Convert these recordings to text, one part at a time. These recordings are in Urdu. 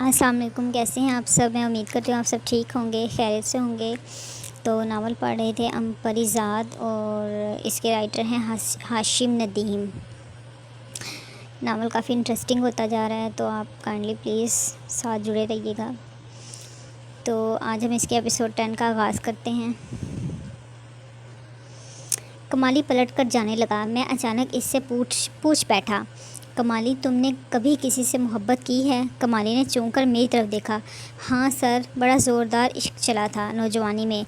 السلام علیکم، کیسے ہیں آپ سب؟ میں امید کرتی ہوں آپ سب ٹھیک ہوں گے، خیریت سے ہوں گے۔ تو ناول پڑھ رہے تھے پری زاد اور اس کے رائٹر ہیں ہاشم ندیم۔ ناول کافی انٹرسٹنگ ہوتا جا رہا ہے، تو آپ کائنڈلی پلیز ساتھ جڑے رہیے گا۔ تو آج ہم اس کے ایپیسوڈ 10 کا آغاز کرتے ہیں۔ کمالی پلٹ کر جانے لگا۔ میں اچانک اس سے پوچھ بیٹھا، کمالی، تم نے کبھی کسی سے محبت کی ہے؟ کمالی نے چونک کر میری طرف دیکھا۔ ہاں سر، بڑا زوردار عشق چلا تھا نوجوانی میں،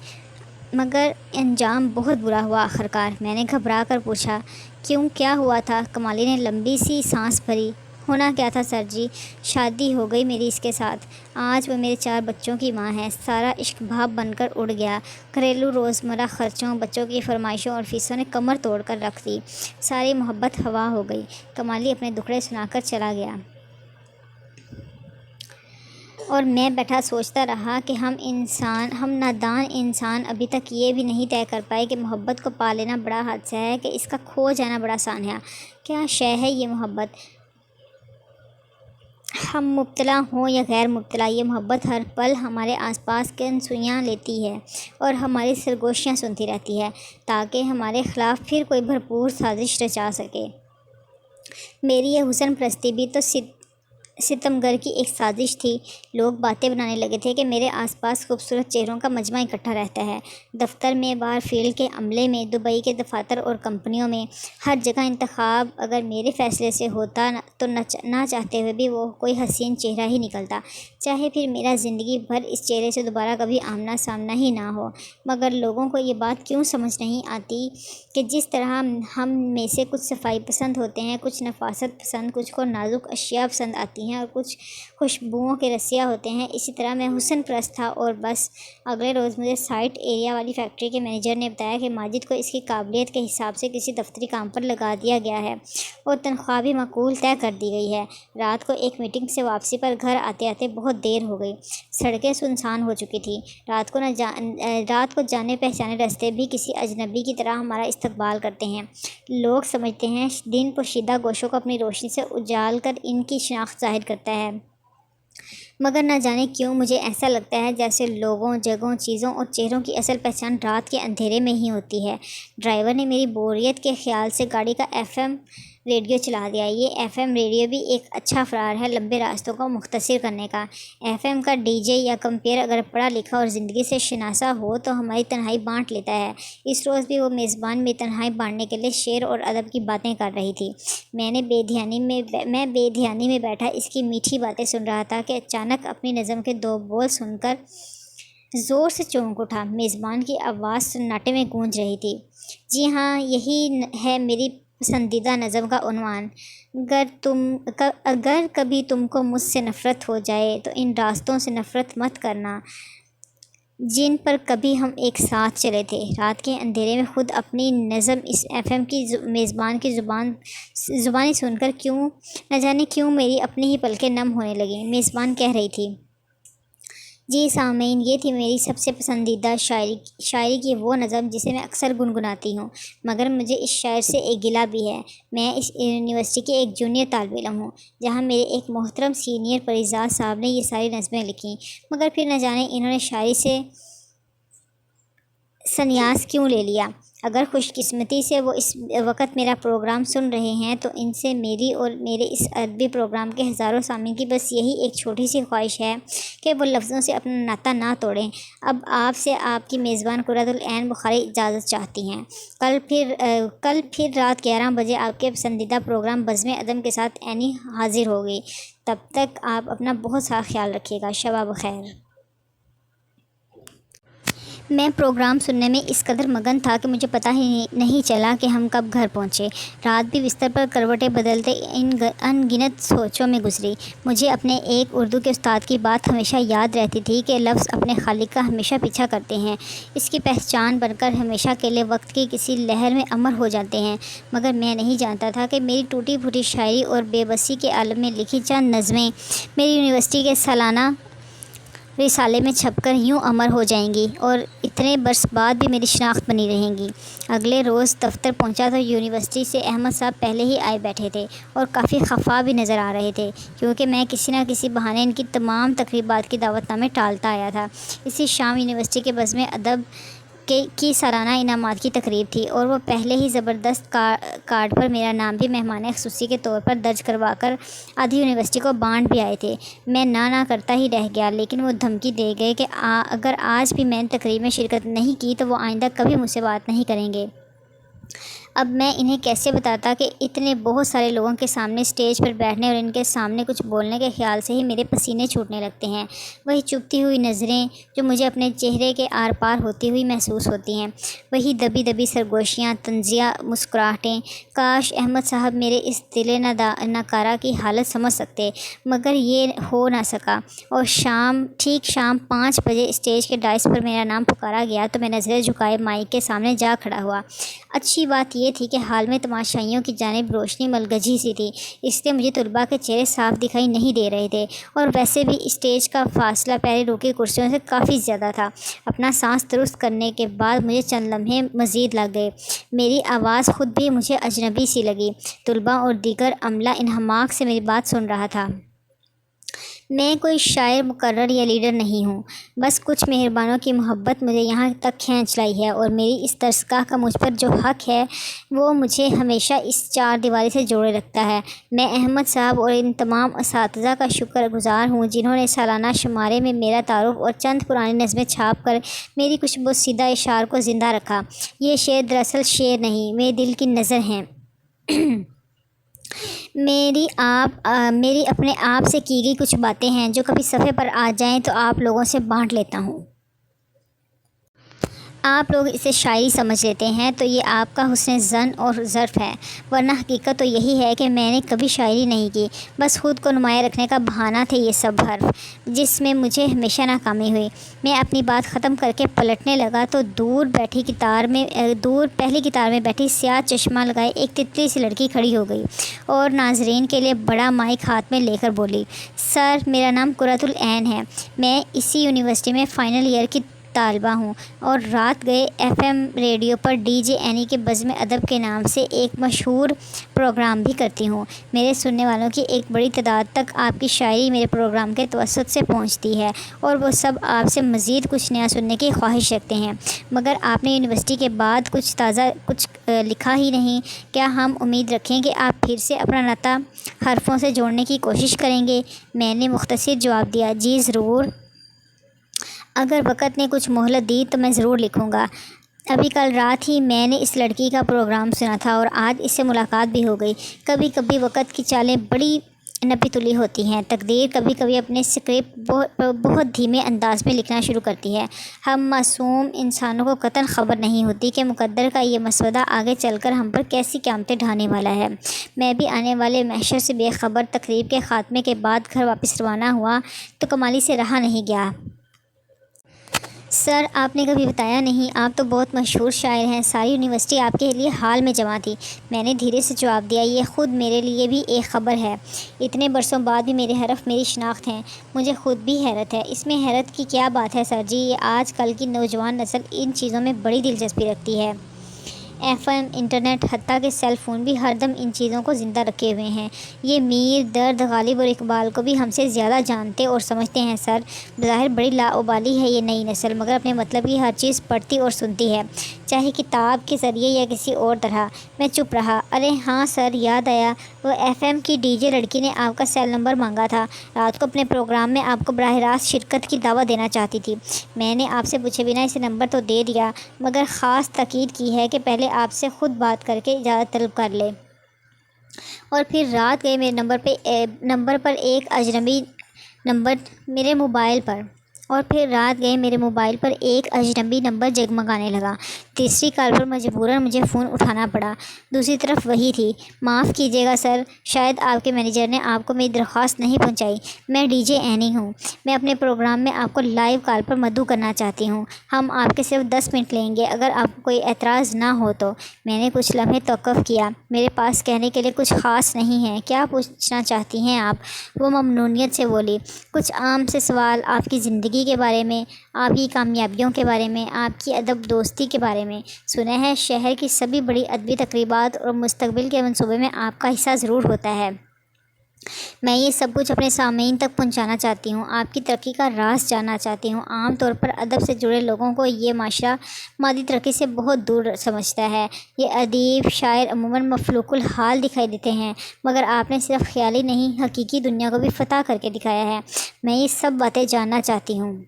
مگر انجام بہت برا ہوا آخرکار۔ میں نے گھبرا کر پوچھا، کیوں، کیا ہوا تھا؟ کمالی نے لمبی سی سانس بھری۔ ہونا کیا تھا سر جی، شادی ہو گئی میری اس کے ساتھ۔ آج وہ میرے 4 بچوں کی ماں ہے۔ سارا عشق بھاپ بن کر اڑ گیا۔ گھریلو روزمرہ خرچوں، بچوں کی فرمائشوں اور فیسوں نے کمر توڑ کر رکھ دی۔ ساری محبت ہوا ہو گئی۔ کمالی اپنے دکھڑے سنا کر چلا گیا، اور میں بیٹھا سوچتا رہا کہ ہم نادان انسان ابھی تک یہ بھی نہیں طے کر پائے کہ محبت کو پا لینا بڑا حادثہ ہے کہ اس کا کھو جانا بڑا آسان ہے۔ کیا شے ہے یہ محبت؟ ہم مبتلا ہوں یا غیر مبتلا، یہ محبت ہر پل ہمارے آس پاس کنسویاں لیتی ہے اور ہماری سرگوشیاں سنتی رہتی ہے، تاکہ ہمارے خلاف پھر کوئی بھرپور سازش رچا سکے۔ میری یہ حسن پرستی بھی تو ستمگر کی ایک سازش تھی۔ لوگ باتیں بنانے لگے تھے کہ میرے آس پاس خوبصورت چہروں کا مجمع اکٹھا رہتا ہے۔ دفتر میں، باہر فیلڈ کے عملے میں، دبئی کے دفاتر اور کمپنیوں میں، ہر جگہ انتخاب اگر میرے فیصلے سے ہوتا تو نہ چاہتے ہوئے بھی وہ کوئی حسین چہرہ ہی نکلتا، چاہے پھر میرا زندگی بھر اس چہرے سے دوبارہ کبھی آمنا سامنا ہی نہ ہو۔ مگر لوگوں کو یہ بات کیوں سمجھ نہیں آتی کہ جس طرح ہم میں سے کچھ صفائی پسند ہوتے ہیں، کچھ نفاست پسند، کچھ کو نازک اشیاء پسند آتی ہیں اور کچھ خوشبوؤں کے رسیا ہوتے ہیں، اسی طرح میں حسن پرست تھا۔ اور بس اگلے روز مجھے سائٹ ایریا والی فیکٹری کے مینیجر نے بتایا کہ ماجد کو اس کی قابلیت کے حساب سے کسی دفتری کام پر لگا دیا گیا ہے اور تنخواہ بھی معقول طے کر دی گئی ہے۔ رات کو ایک میٹنگ سے واپسی پر گھر آتے آتے بہت دیر ہو گئی۔ سڑکیں سنسان ہو چکی تھیں۔ رات کو جانے پہچانے راستے بھی کسی اجنبی کی طرح ہمارا استقبال کرتے ہیں۔ لوگ سمجھتے ہیں دن پوشیدہ گوشوں کو اپنی روشنی سے اجال کر ان کی شناخت ظاہر کرتا ہے، مگر نہ جانے کیوں مجھے ایسا لگتا ہے جیسے لوگوں، جگہوں، چیزوں اور چہروں کی اصل پہچان رات کے اندھیرے میں ہی ہوتی ہے۔ ڈرائیور نے میری بوریت کے خیال سے گاڑی کا FM ریڈیو چلا دیا۔ یہ FM ریڈیو بھی ایک اچھا فرار ہے لمبے راستوں کو مختصر کرنے کا۔ FM کا DJ یا کمپیئر اگر پڑھا لکھا اور زندگی سے شناسا ہو تو ہماری تنہائی بانٹ لیتا ہے۔ اس روز بھی وہ میزبان میں تنہائی بانٹنے کے لیے شعر اور ادب کی باتیں کر رہی تھی۔ میں بے دھیانی میں بیٹھا اس کی میٹھی باتیں سن رہا تھا کہ اچانک اپنی نظم کے 2 بول سن کر زور سے چونک اٹھا۔ میزبان کی آواز سناٹے میں گونج رہی تھی، جی ہاں، یہی ہے میری پسندیدہ نظم کا عنوان۔ اگر کبھی تم کو مجھ سے نفرت ہو جائے تو ان راستوں سے نفرت مت کرنا جن پر کبھی ہم ایک ساتھ چلے تھے۔ رات کے اندھیرے میں خود اپنی نظم اس FM کی میزبان کی زبانی سن کر نہ جانے کیوں میری اپنی ہی پلکیں نم ہونے لگیں۔ میزبان کہہ رہی تھی، جی سامعین، یہ تھی میری سب سے پسندیدہ شاعری کی وہ نظم جسے میں اکثر گنگناتی ہوں، مگر مجھے اس شاعر سے ایک گلہ بھی ہے۔ میں اس یونیورسٹی کے ایک جونیئر طالب علم ہوں، جہاں میرے ایک محترم سینئر پری زاد صاحب نے یہ ساری نظمیں لکھیں، مگر پھر نہ جانے انہوں نے شاعری سے سنیاس کیوں لے لیا۔ اگر خوش قسمتی سے وہ اس وقت میرا پروگرام سن رہے ہیں تو ان سے میری اور میرے اس ادبی پروگرام کے ہزاروں سامعین کی بس یہی ایک چھوٹی سی خواہش ہے کہ وہ لفظوں سے اپنا ناطہ نہ توڑیں۔ اب آپ سے آپ کی میزبان قرۃ العین بخاری اجازت چاہتی ہیں۔ کل پھر رات 11 بجے آپ کے پسندیدہ پروگرام بزم ادب کے ساتھ اینی حاضر ہوگی۔ تب تک آپ اپنا بہت سارا خیال رکھیے گا۔ شب بخیر۔ میں پروگرام سننے میں اس قدر مگن تھا کہ مجھے پتہ ہی نہیں چلا کہ ہم کب گھر پہنچے۔ رات بھی بستر پر کروٹیں بدلتے ان گنت سوچوں میں گزری۔ مجھے اپنے ایک اردو کے استاد کی بات ہمیشہ یاد رہتی تھی کہ لفظ اپنے خالق کا ہمیشہ پیچھا کرتے ہیں، اس کی پہچان بن کر ہمیشہ کے لیے وقت کی کسی لہر میں امر ہو جاتے ہیں۔ مگر میں نہیں جانتا تھا کہ میری ٹوٹی پھوٹی شاعری اور بے بسی کے عالم میں لکھی چند نظمیں میری یونیورسٹی کے سالانہ رسالے میں چھپ کر یوں امر ہو جائیں گی اور اتنے برس بعد بھی میری شناخت بنی رہیں گی۔ اگلے روز دفتر پہنچا تو یونیورسٹی سے احمد صاحب پہلے ہی آئے بیٹھے تھے اور کافی خفا بھی نظر آ رہے تھے، کیونکہ میں کسی نہ کسی بہانے ان کی تمام تقریبات کی دعوت نامے ٹالتا آیا تھا۔ اسی شام یونیورسٹی کے بزم ادب کی سالانہ انعامات کی تقریب تھی اور وہ پہلے ہی زبردست کارڈ پر میرا نام بھی مہمان خصوصی کے طور پر درج کروا کر آدھی یونیورسٹی کو بانٹ بھی آئے تھے۔ میں نہ کرتا ہی رہ گیا، لیکن وہ دھمکی دے گئے کہ اگر آج بھی میں نے تقریب میں شرکت نہیں کی تو وہ آئندہ کبھی مجھ سے بات نہیں کریں گے۔ اب میں انہیں کیسے بتاتا کہ اتنے بہت سارے لوگوں کے سامنے اسٹیج پر بیٹھنے اور ان کے سامنے کچھ بولنے کے خیال سے ہی میرے پسینے چھوٹنے لگتے ہیں۔ وہی چبھتی ہوئی نظریں جو مجھے اپنے چہرے کے آر پار ہوتی ہوئی محسوس ہوتی ہیں، وہی دبی دبی سرگوشیاں، طنزیہ مسکراہٹیں۔ کاش احمد صاحب میرے اس دل ناکارہ کی حالت سمجھ سکتے، مگر یہ ہو نہ سکا، اور ٹھیک شام 5 بجے اسٹیج کے ڈائس پر میرا نام پکارا گیا تو میں نظریں جھکائے مائک کے سامنے جا کھڑا ہوا۔ اچھی بات یہ تھی کہ حال میں تماشائیوں کی جانب روشنی ملگجھی سی تھی، اس لیے مجھے طلباء کے چہرے صاف دکھائی نہیں دے رہے تھے، اور ویسے بھی اسٹیج کا فاصلہ پہلے رو کی کرسیوں سے کافی زیادہ تھا۔ اپنا سانس درست کرنے کے بعد مجھے چند لمحے مزید لگ گئے۔ میری آواز خود بھی مجھے اجنبی سی لگی۔ طلباء اور دیگر عملہ انہماک سے میری بات سن رہا تھا۔ میں کوئی شاعر مقرر یا لیڈر نہیں ہوں، بس کچھ مہربانوں کی محبت مجھے یہاں تک کھینچ لائی ہے، اور میری اس درسگاہ کا مجھ پر جو حق ہے وہ مجھے ہمیشہ اس چار دیواری سے جوڑے رکھتا ہے۔ میں احمد صاحب اور ان تمام اساتذہ کا شکر گزار ہوں جنہوں نے سالانہ شمارے میں میرا تعارف اور چند پرانی نظمیں چھاپ کر میری کچھ بوسیدہ اشعار کو زندہ رکھا۔ یہ شعر دراصل شعر نہیں، میرے دل کی نظر ہیں، میری اپنے آپ سے کی گئی کچھ باتیں ہیں جو کبھی صفحے پر آ جائیں تو آپ لوگوں سے بانٹ لیتا ہوں۔ آپ لوگ اسے شاعری سمجھ لیتے ہیں تو یہ آپ کا حسن ظن اور ظرف ہے، ورنہ حقیقت تو یہی ہے کہ میں نے کبھی شاعری نہیں کی، بس خود کو نمایاں رکھنے کا بہانہ تھے یہ سب حرف، جس میں مجھے ہمیشہ ناکامی ہوئی۔ میں اپنی بات ختم کر کے پلٹنے لگا تو دور پہلی قطار میں بیٹھی سیاہ چشمہ لگائے ایک تتلی سی لڑکی کھڑی ہو گئی اور ناظرین کے لیے بڑا مائک ہاتھ میں لے کر بولی، سر میرا نام قرۃ العین ہے، میں اسی یونیورسٹی میں فائنل ایئر کی طالبہ ہوں، اور رات گئے FM ریڈیو پر DJ اینی کے بزم ادب کے نام سے ایک مشہور پروگرام بھی کرتی ہوں۔ میرے سننے والوں کی ایک بڑی تعداد تک آپ کی شاعری میرے پروگرام کے توسط سے پہنچتی ہے، اور وہ سب آپ سے مزید کچھ نیا سننے کی خواہش رکھتے ہیں، مگر آپ نے یونیورسٹی کے بعد کچھ لکھا ہی نہیں۔ کیا ہم امید رکھیں کہ آپ پھر سے اپنا نعتہ حرفوں سے جوڑنے کی کوشش کریں گے؟ میں نے مختصر جواب دیا، جی ضرور، اگر وقت نے کچھ مہلت دی تو میں ضرور لکھوں گا۔ ابھی کل رات ہی میں نے اس لڑکی کا پروگرام سنا تھا اور آج اس سے ملاقات بھی ہو گئی۔ کبھی کبھی وقت کی چالیں بڑی نپی تلی ہوتی ہیں، تقدیر کبھی کبھی اپنے اسکرپٹ بہت دھیمے انداز میں لکھنا شروع کرتی ہے۔ ہم معصوم انسانوں کو قطعاً خبر نہیں ہوتی کہ مقدر کا یہ مسودہ آگے چل کر ہم پر کیسی قیامتیں ڈھانے والا ہے۔ میں بھی آنے والے محشر سے بے خبر تقریب کے خاتمے کے بعد گھر واپس روانہ ہوا تو کمالی سے رہا نہیں گیا۔ سر آپ نے کبھی بتایا نہیں، آپ تو بہت مشہور شاعر ہیں، ساری یونیورسٹی آپ کے لیے حال میں جمع تھی۔ میں نے دھیرے سے جواب دیا، یہ خود میرے لیے بھی ایک خبر ہے، اتنے برسوں بعد بھی میرے حرف میری شناخت ہیں، مجھے خود بھی حیرت ہے۔ اس میں حیرت کی کیا بات ہے سر جی، یہ آج کل کی نوجوان نسل ان چیزوں میں بڑی دلچسپی رکھتی ہے۔ FM انٹرنیٹ حتیٰ کہ سیل فون بھی ہر دم ان چیزوں کو زندہ رکھے ہوئے ہیں۔ یہ میر، درد، غالب اور اقبال کو بھی ہم سے زیادہ جانتے اور سمجھتے ہیں سر۔ بظاہر بڑی لاابالی ہے یہ نئی نسل، مگر اپنے مطلب کی ہر چیز پڑھتی اور سنتی ہے، چاہے کتاب کے ذریعے یا کسی اور طرح۔ میں چپ رہا۔ ارے ہاں سر، یاد آیا، وہ FM کی DJ لڑکی نے آپ کا سیل نمبر مانگا تھا، رات کو اپنے پروگرام میں آپ کو براہ راست شرکت کی دعوت دینا چاہتی تھی۔ میں نے آپ سے پوچھے بنا اسے نمبر تو دے دیا، مگر خاص تاکید کی ہے کہ پہلے آپ سے خود بات کر کے اجازت طلب کر لے، اور پھر رات گئے میرے نمبر پر ایک اجنبی نمبر جگمگانے لگا۔ تیسری کال پر مجبوراً مجھے فون اٹھانا پڑا۔ دوسری طرف وہی تھی۔ معاف کیجیے گا سر، شاید آپ کے مینیجر نے آپ کو میری درخواست نہیں پہنچائی۔ میں DJ اینی ہوں، میں اپنے پروگرام میں آپ کو لائیو کال پر مدعو کرنا چاہتی ہوں۔ ہم آپ کے صرف 10 منٹ لیں گے، اگر آپ کو کوئی اعتراض نہ ہو تو۔ میں نے کچھ لمحے توقف کیا، میرے پاس کہنے کے لیے کچھ خاص نہیں ہے، کیا پوچھنا چاہتی ہیں آپ؟ وہ ممنونیت سے بولی، کچھ عام سے سوال، آپ کی زندگی زندگی کے بارے میں، آپ کی کامیابیوں کے بارے میں، آپ کی ادب دوستی کے بارے میں۔ سنا ہے شہر کی سبھی بڑی ادبی تقریبات اور مستقبل کے منصوبے میں آپ کا حصہ ضرور ہوتا ہے۔ میں یہ سب کچھ اپنے سامعین تک پہنچانا چاہتی ہوں، آپ کی ترقی کا راز جاننا چاہتی ہوں۔ عام طور پر ادب سے جڑے لوگوں کو یہ معاشرہ مادی ترقی سے بہت دور سمجھتا ہے۔ یہ ادیب شاعر عموماً مفلوق الحال دکھائی دیتے ہیں، مگر آپ نے صرف خیالی نہیں، حقیقی دنیا کو بھی فتح کر کے دکھایا ہے۔ میں یہ سب باتیں جاننا چاہتی ہوں۔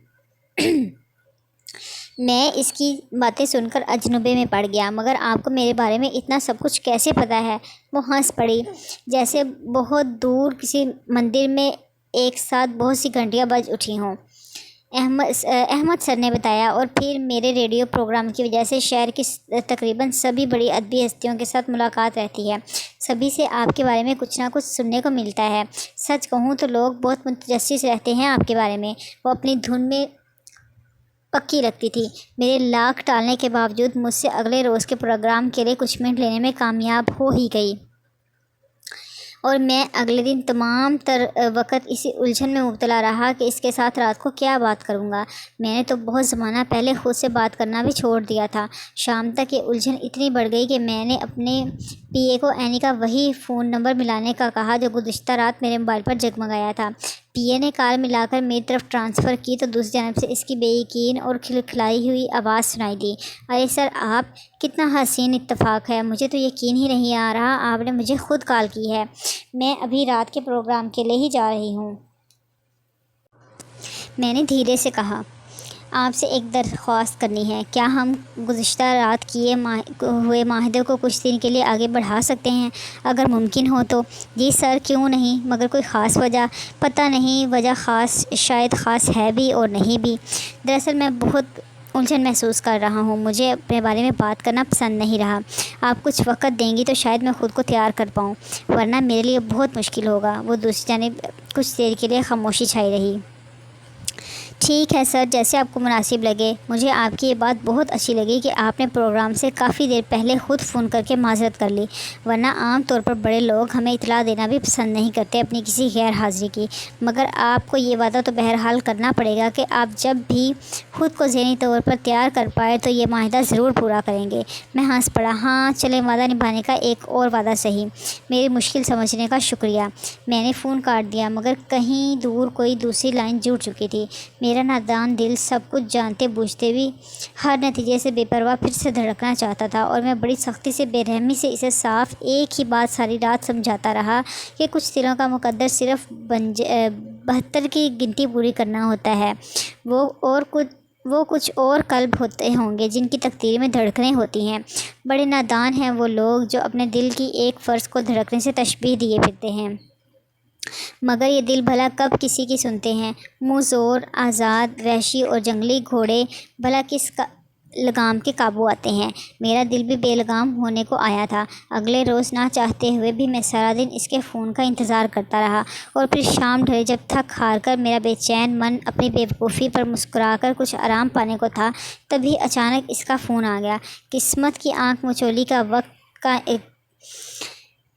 میں اس کی باتیں سن کر اجنبے میں پڑ گیا۔ مگر آپ کو میرے بارے میں اتنا سب کچھ کیسے پتہ ہے؟ وہ ہنس پڑی، جیسے بہت دور کسی مندر میں ایک ساتھ بہت سی گھنٹیاں بج اٹھی ہوں۔ احمد سر نے بتایا، اور پھر میرے ریڈیو پروگرام کی وجہ سے شہر کی تقریباً سبھی بڑی ادبی ہستیوں کے ساتھ ملاقات رہتی ہے۔ سبھی سے آپ کے بارے میں کچھ نہ کچھ سننے کو ملتا ہے۔ سچ کہوں تو لوگ بہت متجسس رہتے ہیں آپ کے بارے میں۔ وہ اپنی دھن میں پکی لگتی تھی۔ میرے لاکھ ٹالنے کے باوجود مجھ سے اگلے روز کے پروگرام کے لیے کچھ منٹ لینے میں کامیاب ہو ہی گئی، اور میں اگلے دن تمام تر وقت اسی الجھن میں مبتلا رہا کہ اس کے ساتھ رات کو کیا بات کروں گا۔ میں نے تو بہت زمانہ پہلے خود سے بات کرنا بھی چھوڑ دیا تھا۔ شام تک یہ الجھن اتنی بڑھ گئی کہ میں نے اپنے پی اے کو اینی کا وہی فون نمبر ملانے کا کہا جو گزشتہ رات میرے موبائل پر جگمگایا تھا۔ پی اے نے کال ملا کر میری طرف ٹرانسفر کی تو دوسری جانب سے اس کی بے یقین اور کھلکھلائی ہوئی آواز سنائی دی۔ ارے سر آپ، کتنا حسین اتفاق ہے، مجھے تو یقین ہی نہیں آ رہا آپ نے مجھے خود کال کی ہے۔ میں ابھی رات کے پروگرام کے لیے ہی جا رہی ہوں۔ میں نے دھیرے سے کہا، آپ سے ایک درخواست کرنی ہے، کیا ہم گزشتہ رات کیے ہوئے معاہدے کو کچھ دن کے لیے آگے بڑھا سکتے ہیں اگر ممکن ہو تو؟ جی سر، کیوں نہیں، مگر کوئی خاص وجہ؟ پتہ نہیں، وجہ خاص شاید خاص ہے بھی اور نہیں بھی۔ دراصل میں بہت الجھن محسوس کر رہا ہوں، مجھے اپنے بارے میں بات کرنا پسند نہیں رہا۔ آپ کچھ وقت دیں گی تو شاید میں خود کو تیار کر پاؤں، ورنہ میرے لیے بہت مشکل ہوگا۔ وہ دوسری جانب کچھ دیر کے لیے خاموشی چھائی رہی۔ ٹھیک ہے سر، جیسے آپ کو مناسب لگے۔ مجھے آپ کی یہ بات بہت اچھی لگی کہ آپ نے پروگرام سے کافی دیر پہلے خود فون کر کے معذرت کر لی، ورنہ عام طور پر بڑے لوگ ہمیں اطلاع دینا بھی پسند نہیں کرتے اپنی کسی غیر حاضری کی۔ مگر آپ کو یہ وعدہ تو بہرحال کرنا پڑے گا کہ آپ جب بھی خود کو ذہنی طور پر تیار کر پائے تو یہ معاہدہ ضرور پورا کریں گے۔ میں ہنس پڑا، ہاں چلیں، وعدہ نبھانے کا ایک اور وعدہ صحیح۔ میری مشکل سمجھنے کا شکریہ۔ میں نے فون کاٹ دیا، مگر کہیں دور کوئی دوسری لائن جڑ چکی تھی۔ میرا نادان دل سب کچھ جانتے بوجھتے بھی ہر نتیجے سے بے پرواہ پھر سے دھڑکنا چاہتا تھا، اور میں بڑی سختی سے بے رحمی سے اسے صاف ایک ہی بات ساری رات سمجھاتا رہا کہ کچھ دلوں کا مقدر صرف 72 کی گنتی پوری کرنا ہوتا ہے، وہ کچھ اور قلب ہوتے ہوں گے جن کی تقدیر میں دھڑکنیں ہوتی ہیں۔ بڑے نادان ہیں وہ لوگ جو اپنے دل کی ایک فرض کو دھڑکنے سے تشبیہ دیے پھرتے ہیں، مگر یہ دل بھلا کب کسی کی سنتے ہیں؟ منہ زور آزاد وحشی اور جنگلی گھوڑے بھلا کس لگام کے قابو آتے ہیں؟ میرا دل بھی بے لگام ہونے کو آیا تھا۔ اگلے روز نہ چاہتے ہوئے بھی میں سارا دن اس کے فون کا انتظار کرتا رہا، اور پھر شام ڈھلے جب تھک ہار کر میرا بے چین من اپنی بے وقوفی پر مسکرا کر کچھ آرام پانے کو تھا، تبھی اچانک اس کا فون آ گیا۔ قسمت کی آنکھ مچولی کا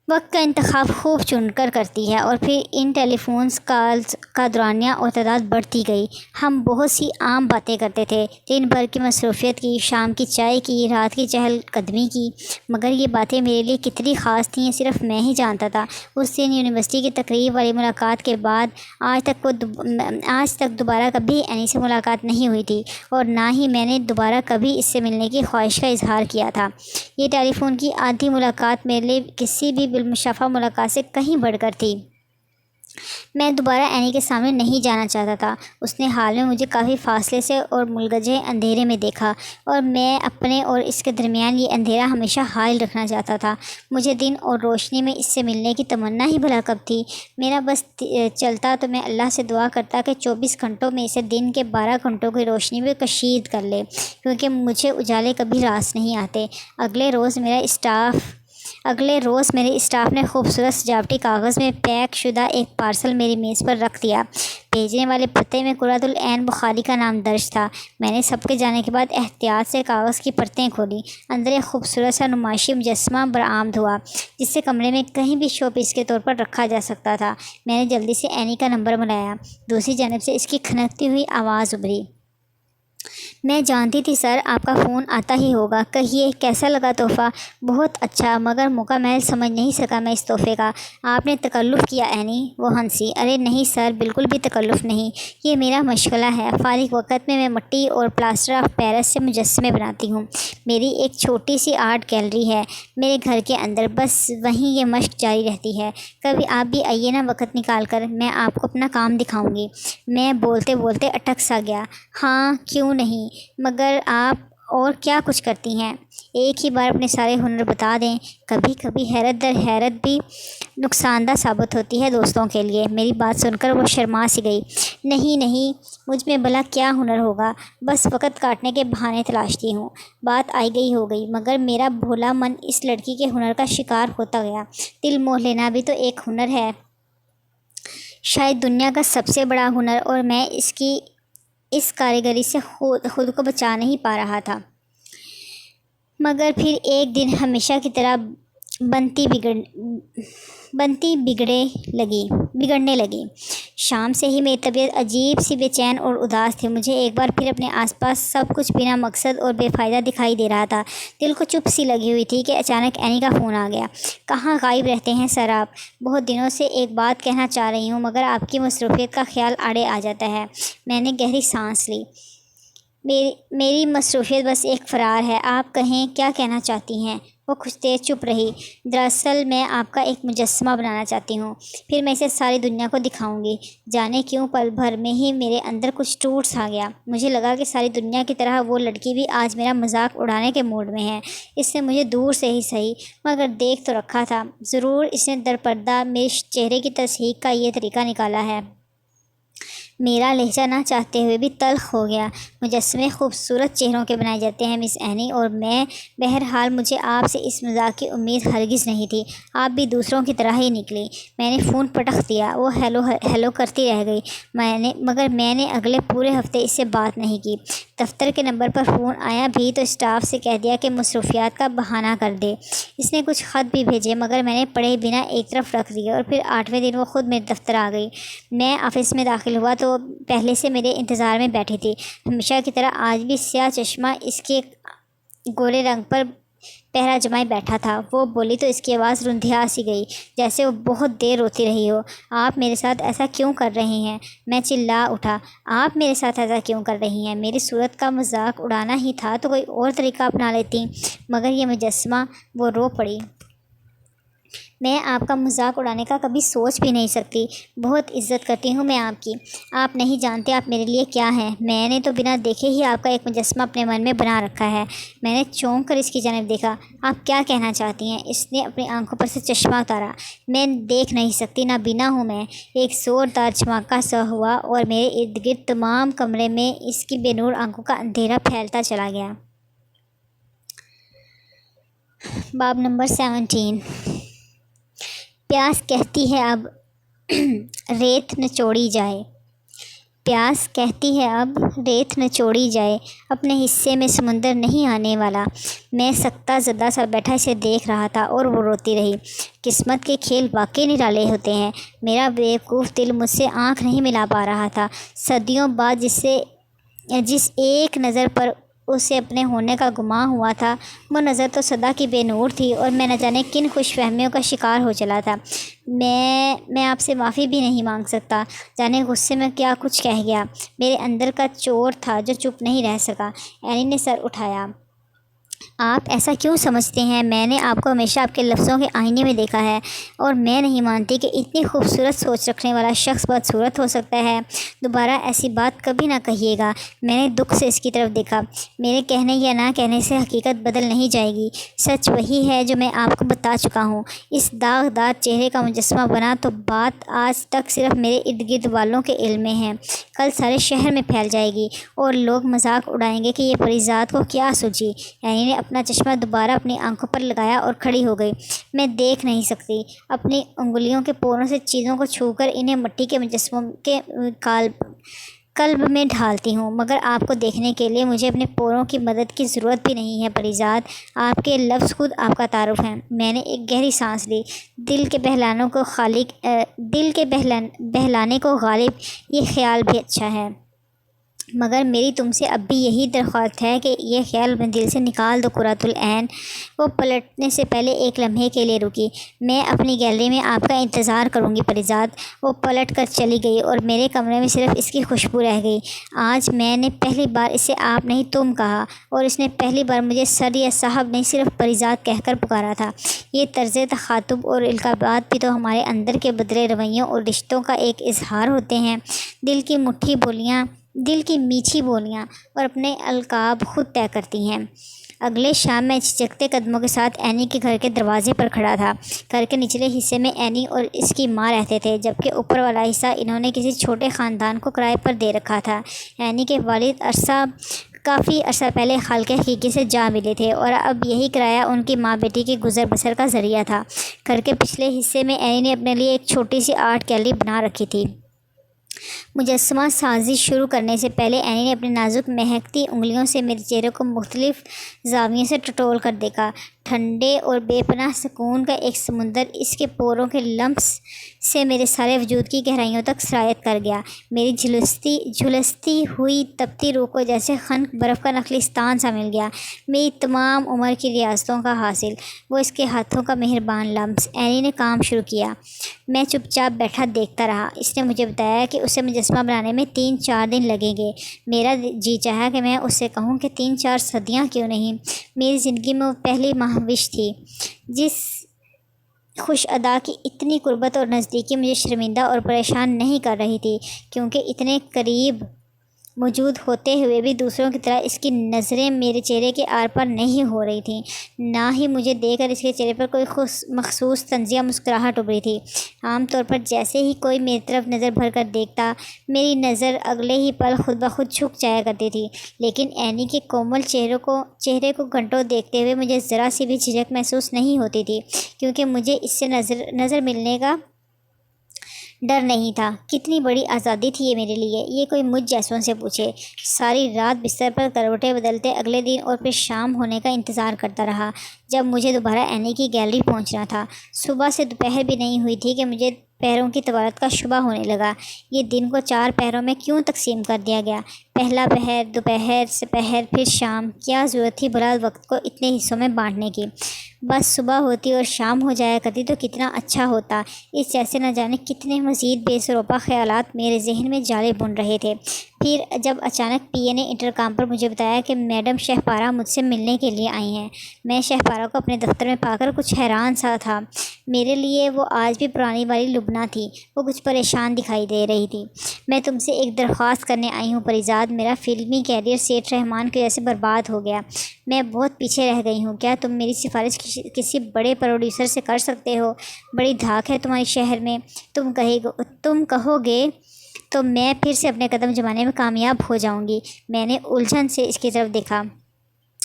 وقت کا انتخاب خوب چن کر کرتی ہے، اور پھر ان ٹیلی فونز کالز کا دورانیہ اور تعداد بڑھتی گئی۔ ہم بہت سی عام باتیں کرتے تھے، دن بھر کی مصروفیت کی، شام کی چائے کی، رات کی چہل قدمی کی، مگر یہ باتیں میرے لیے کتنی خاص تھیں یہ صرف میں ہی جانتا تھا۔ اس دن یونیورسٹی کی تقریب والی ملاقات کے بعد آج تک دوبارہ کبھی اینی سے ملاقات نہیں ہوئی تھی، اور نہ ہی میں نے دوبارہ کبھی اس سے ملنے کی خواہش کا اظہار کیا تھا۔ یہ ٹیلی فون کی آدھی ملاقات میرے لیے کسی بھی بالمشافہ ملاقات سے کہیں بڑھ کر تھی۔ میں دوبارہ اینی کے سامنے نہیں جانا چاہتا تھا۔ اس نے حال میں مجھے کافی فاصلے سے اور ملگجے اندھیرے میں دیکھا، اور میں اپنے اور اس کے درمیان یہ اندھیرا ہمیشہ حائل رکھنا چاہتا تھا۔ مجھے دن اور روشنی میں اس سے ملنے کی تمنا ہی بھلا کب تھی۔ میرا بس چلتا تو میں اللہ سے دعا کرتا کہ 24 گھنٹوں میں اسے دن کے 12 گھنٹوں کی روشنی میں کشید کر لے، کیونکہ مجھے اجالے کبھی راس نہیں آتے۔ اگلے روز میرے اسٹاف نے خوبصورت سجاوٹی کاغذ میں پیک شدہ ایک پارسل میری میز پر رکھ دیا۔ بھیجنے والے پتے میں قرۃ العین بخاری کا نام درج تھا۔ میں نے سب کے جانے کے بعد احتیاط سے کاغذ کی پرتیں کھولی۔ اندر ایک خوبصورت سا نمائشی مجسمہ برآمد ہوا جسے کمرے میں کہیں بھی شو پیس کے طور پر رکھا جا سکتا تھا۔ میں نے جلدی سے اینی کا نمبر ملایا۔ دوسری جانب سے اس کی کھنکتی ہوئی آواز ابھری۔ میں جانتی تھی سر آپ کا فون آتا ہی ہوگا، کہیے کیسا لگا تحفہ؟ بہت اچھا، مگر موقع محل سمجھ نہیں سکا میں اس تحفے کا۔ آپ نے تکلف کیا اینی؟ وہ ہنسی۔ ارے نہیں سر، بالکل بھی تکلف نہیں، یہ میرا مشغلہ ہے۔ فارغ وقت میں مٹی اور پلاسٹر آف پیرس سے مجسمے بناتی ہوں۔ میری ایک چھوٹی سی آرٹ گیلری ہے میرے گھر کے اندر، بس وہیں یہ مشق جاری رہتی ہے۔ کبھی آپ بھی آئیے نا وقت نکال کر، میں آپ کو اپنا کام دکھاؤں گی۔ میں بولتے بولتے اٹک سا گیا۔ ہاں کیوں نہیں، مگر آپ اور کیا کچھ کرتی ہیں؟ ایک ہی بار اپنے سارے ہنر بتا دیں۔ کبھی کبھی حیرت در حیرت بھی نقصان دہ ثابت ہوتی ہے دوستوں کے لیے۔ میری بات سن کر وہ شرما سی گئی۔ نہیں، مجھ میں بھلا کیا ہنر ہوگا، بس وقت کاٹنے کے بہانے تلاشتی ہوں۔ بات آئی گئی ہو گئی، مگر میرا بھولا من اس لڑکی کے ہنر کا شکار ہوتا گیا۔ دل موہ لینا بھی تو ایک ہنر ہے، شاید دنیا کا سب سے بڑا ہنر، اور میں اس کاریگری سے خود کو بچا نہیں پا رہا تھا۔ مگر پھر ایک دن ہمیشہ کی طرح بنتی بگڑنے لگی۔ شام سے ہی میری طبیعت عجیب سی بے چین اور اداس تھی۔ مجھے ایک بار پھر اپنے آس پاس سب کچھ بنا مقصد اور بے فائدہ دکھائی دے رہا تھا۔ دل کو چپ سی لگی ہوئی تھی کہ اچانک اینی کا فون آ گیا۔ کہاں غائب رہتے ہیں سر آپ؟ بہت دنوں سے ایک بات کہنا چاہ رہی ہوں، مگر آپ کی مصروفیت کا خیال آڑے آ جاتا ہے۔ میں نے گہری سانس لی۔ میری مصروفیت بس ایک فرار ہے۔ آپ کہیں کیا کہنا چاہتی ہیں؟ وہ کچھ دیر چپ رہی۔ دراصل میں آپ کا ایک مجسمہ بنانا چاہتی ہوں، پھر میں اسے ساری دنیا کو دکھاؤں گی۔ جانے کیوں پل بھر میں ہی میرے اندر کچھ ٹوٹ سا گیا۔ مجھے لگا کہ ساری دنیا کی طرح وہ لڑکی بھی آج میرا مذاق اڑانے کے موڈ میں ہے۔ اس نے مجھے دور سے ہی صحیح مگر دیکھ تو رکھا تھا۔ ضرور اس نے درپردہ میرے چہرے کی تصحیح کا یہ طریقہ نکالا ہے۔ میرا لہجہ نہ چاہتے ہوئے بھی تلخ ہو گیا۔ مجسمے خوبصورت چہروں کے بنائے جاتے ہیں مس اینی، اور بہرحال مجھے آپ سے اس مذاق کی امید ہرگز نہیں تھی۔ آپ بھی دوسروں کی طرح ہی نکلی۔ میں نے فون پٹخ دیا۔ وہ ہیلو کرتی رہ گئی، مگر میں نے اگلے پورے ہفتے اس سے بات نہیں کی۔ دفتر کے نمبر پر فون آیا بھی تو اسٹاف سے کہہ دیا کہ مصروفیات کا بہانہ کر دے۔ اس نے کچھ خط بھی بھیجے، مگر میں نے پڑھے بنا ایک طرف رکھ دیے، اور پھر 8ویں دن وہ خود میرے دفتر آ گئی۔ میں آفس میں داخل ہوا تو پہلے سے میرے انتظار میں بیٹھی تھی۔ ہمیشہ کی طرح آج بھی سیاہ چشمہ اس کے گورے رنگ پر پہرا جمائے بیٹھا تھا۔ وہ بولی تو اس کی آواز رندھیا سی گئی، جیسے وہ بہت دیر روتی رہی ہو۔ آپ میرے ساتھ ایسا کیوں کر رہی ہیں؟ میں چلا اٹھا۔ آپ میرے ساتھ ایسا کیوں کر رہی ہیں؟ میری صورت کا مذاق اڑانا ہی تھا تو کوئی اور طریقہ اپنا لیتی، مگر یہ مجسمہ۔ وہ رو پڑی۔ میں آپ کا مذاق اڑانے کا کبھی سوچ بھی نہیں سکتی۔ بہت عزت کرتی ہوں میں آپ کی۔ آپ نہیں جانتے آپ میرے لیے کیا ہیں۔ میں نے تو بنا دیکھے ہی آپ کا ایک مجسمہ اپنے من میں بنا رکھا ہے۔ میں نے چونک کر اس کی جانب دیکھا۔ آپ کیا کہنا چاہتی ہیں؟ اس نے اپنی آنکھوں پر سے چشمہ اتارا۔ میں دیکھ نہیں سکتی، نہ بینا ہوں میں۔ ایک زوردار جھماکہ سا ہوا اور میرے ارد گرد تمام کمرے میں اس کی بے نور آنکھوں کا اندھیرا پھیلتا چلا گیا۔ باب نمبر 17۔ پیاس کہتی ہے اب ریت نچوڑی جائے۔ پیاس کہتی ہے اب ریت نچوڑی جائے، اپنے حصے میں سمندر نہیں آنے والا۔ میں سکتہ زدہ سا بیٹھا اسے دیکھ رہا تھا اور وہ روتی رہی۔ قسمت کے کھیل واقعی نرالے ہوتے ہیں۔ میرا بیوقوف دل مجھ سے آنکھ نہیں ملا پا رہا تھا۔ صدیوں بعد جس ایک نظر پر اسے اپنے ہونے کا گمان ہوا تھا، وہ نظر تو صدا کی بے نور تھی، اور میں نہ جانے کن خوش فہمیوں کا شکار ہو چلا تھا۔ میں آپ سے معافی بھی نہیں مانگ سکتا، جانے غصے میں کیا کچھ کہہ گیا۔ میرے اندر کا چور تھا جو چپ نہیں رہ سکا۔ اینی نے سر اٹھایا۔ آپ ایسا کیوں سمجھتے ہیں؟ میں نے آپ کو ہمیشہ آپ کے لفظوں کے آئینے میں دیکھا ہے، اور میں نہیں مانتی کہ اتنی خوبصورت سوچ رکھنے والا شخص بدصورت ہو سکتا ہے۔ دوبارہ ایسی بات کبھی نہ کہیے گا۔ میں نے دکھ سے اس کی طرف دیکھا۔ میرے کہنے یا نہ کہنے سے حقیقت بدل نہیں جائے گی۔ سچ وہی ہے جو میں آپ کو بتا چکا ہوں۔ اس داغدار چہرے کا مجسمہ بنا تو بات آج تک صرف میرے ارد گرد والوں کے علم میں ہے، کل سارے شہر میں پھیل جائے گی، اور لوگ مذاق اڑائیں گے کہ یہ پریزاد کو کیا سوجی۔ یعنی نے اپنا چشمہ دوبارہ اپنی آنکھوں پر لگایا اور کھڑی ہو گئی۔ میں دیکھ نہیں سکتی، اپنی انگلیوں کے پوروں سے چیزوں کو چھو کر انہیں مٹی کے مجسموں کے قلب میں ڈھالتی ہوں، مگر آپ کو دیکھنے کے لیے مجھے اپنے پوروں کی مدد کی ضرورت بھی نہیں ہے پری ذات، آپ کے لفظ خود آپ کا تعارف ہیں۔ میں نے ایک گہری سانس لی۔ دل کے بہلانے کو غالب یہ خیال بھی اچھا ہے، مگر میری تم سے اب بھی یہی درخواست ہے کہ یہ خیال اپنے دل سے نکال دو قرۃ العین۔ وہ پلٹنے سے پہلے ایک لمحے کے لیے رکی۔ میں اپنی گیلری میں آپ کا انتظار کروں گی پری ذات۔ وہ پلٹ کر چلی گئی اور میرے کمرے میں صرف اس کی خوشبو رہ گئی۔ آج میں نے پہلی بار اسے آپ نہیں تم کہا، اور اس نے پہلی بار مجھے سر یا صاحب نہیں صرف پری ذات کہہ کر پکارا تھا۔ یہ طرز تخاطب اور القابات بھی تو ہمارے اندر کے بدلے رویوں اور رشتوں کا ایک اظہار ہوتے ہیں۔ دل کی میٹھی بولیاں اور اپنے القاب خود طے کرتی ہیں۔ اگلے شام میں جھجکتے قدموں کے ساتھ اینی کے گھر کے دروازے پر کھڑا تھا۔ گھر کے نچلے حصے میں اینی اور اس کی ماں رہتے تھے، جبکہ اوپر والا حصہ انہوں نے کسی چھوٹے خاندان کو کرائے پر دے رکھا تھا۔ اینی کے والد کافی عرصہ پہلے خالق حقیقی سے جا ملے تھے، اور اب یہی کرایہ ان کی ماں بیٹی کی گزر بسر کا ذریعہ تھا۔ گھر کے پچھلے حصے میں اینی نے اپنے لیے ایک چھوٹی سی آرٹ گیلری بنا رکھی تھی۔ مجسمہ سازی شروع کرنے سے پہلے اینی نے اپنی نازک مہکتی انگلیوں سے میرے چہرے کو مختلف زاویوں سے ٹٹول کر دیکھا۔ ٹھنڈے اور بے پناہ سکون کا ایک سمندر اس کے پوروں کے لمس سے میرے سارے وجود کی گہرائیوں تک سرایت کر گیا۔ میری جھلستی ہوئی تپتی روح کو جیسے خنک برف کا نخلستان سا مل گیا، میری تمام عمر کی ریاستوں کا حاصل، وہ اس کے ہاتھوں کا مہربان لمس۔ اینی نے کام شروع کیا۔ میں چپ چاپ بیٹھا دیکھتا رہا۔ اس نے مجھے بتایا کہ اسے مجسمہ بنانے میں 3-4 دن لگیں گے۔ میرا جی چاہا کہ میں اس سے کہوں کہ 3-4 صدیاں کیوں نہیں۔ میری زندگی میں وہ پہلی مہوش تھی جس خوش ادا کی اتنی قربت اور نزدیکی مجھے شرمندہ اور پریشان نہیں کر رہی تھی، کیونکہ اتنے قریب موجود ہوتے ہوئے بھی دوسروں کی طرح اس کی نظریں میرے چہرے کے آر پار نہیں ہو رہی تھیں، نہ ہی مجھے دیکھ کر اس کے چہرے پر کوئی مخصوص طنزیہ مسکراہٹ ابھری تھی۔ عام طور پر جیسے ہی کوئی میری طرف نظر بھر کر دیکھتا، میری نظر اگلے ہی پل خود بخود جھک جایا کرتی تھی، لیکن اینی کے کومل چہرے کو گھنٹوں دیکھتے ہوئے مجھے ذرا سی بھی جھجک محسوس نہیں ہوتی تھی، کیونکہ مجھے اس سے نظر ملنے کا ڈر نہیں تھا۔ کتنی بڑی آزادی تھی یہ میرے لیے، یہ کوئی مجھ جیسوں سے پوچھے۔ ساری رات بستر پر کروٹیں بدلتے اگلے دن اور پھر شام ہونے کا انتظار کرتا رہا، جب مجھے دوبارہ اینی کی گیلری پہنچنا تھا۔ صبح سے دوپہر بھی نہیں ہوئی تھی کہ مجھے پہروں کی طوالت کا شبہ ہونے لگا۔ یہ دن کو 4 پہروں میں کیوں تقسیم کر دیا گیا؟ پہلا پہر، دوپہر، سپہر، پھر شام۔ کیا ضرورت تھی بھلا وقت کو اتنے حصوں میں بانٹنے کی؟ بس صبح ہوتی اور شام ہو جایا کرتی تو کتنا اچھا ہوتا۔ اس جیسے نہ جانے کتنے مزید بے سروپا خیالات میرے ذہن میں جالے بن رہے تھے۔ پھر جب اچانک پی اے نے انٹرکام پر مجھے بتایا کہ میڈم شہپارہ مجھ سے ملنے کے لیے آئی ہیں۔ میں شہپارہ کو اپنے دفتر میں پا کر کچھ حیران سا تھا۔ میرے لیے وہ آج بھی پرانی والی لبنہ تھی، وہ کچھ پریشان دکھائی دے رہی تھی۔ میں تم سے ایک درخواست کرنے آئی ہوں پری ذات، میرا فلمی کیریئر سیٹھ رحمان کی وجہ سے برباد ہو گیا، میں بہت پیچھے رہ گئی ہوں۔ کیا تم میری سفارش کسی بڑے پروڈیوسر سے کر سکتے ہو؟ بڑی دھاک ہے تمہاری شہر میں، تم کہو گے تو میں پھر سے اپنے قدم جمانے میں کامیاب ہو جاؤں گی۔ میں نے الجھن سے اس کی طرف دیکھا۔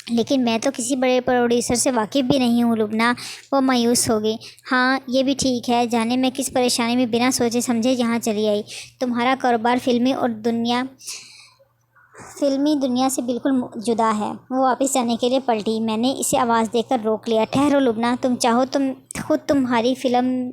لیکن میں تو کسی بڑے پروڈیوسر سے واقف بھی نہیں ہوں لبنہ، وہ مایوس ہوگی۔ ہاں یہ بھی ٹھیک ہے، جانے میں کس پریشانی میں بنا سوچے سمجھے یہاں چلی آئی۔ تمہارا کاروبار فلمی دنیا سے بالکل جدا ہے۔ وہ واپس جانے کے لیے پلٹی۔ میں نے اسے آواز دے کر روک لیا۔ ٹھہرو لبنہ، تم چاہو خود تمہاری فلم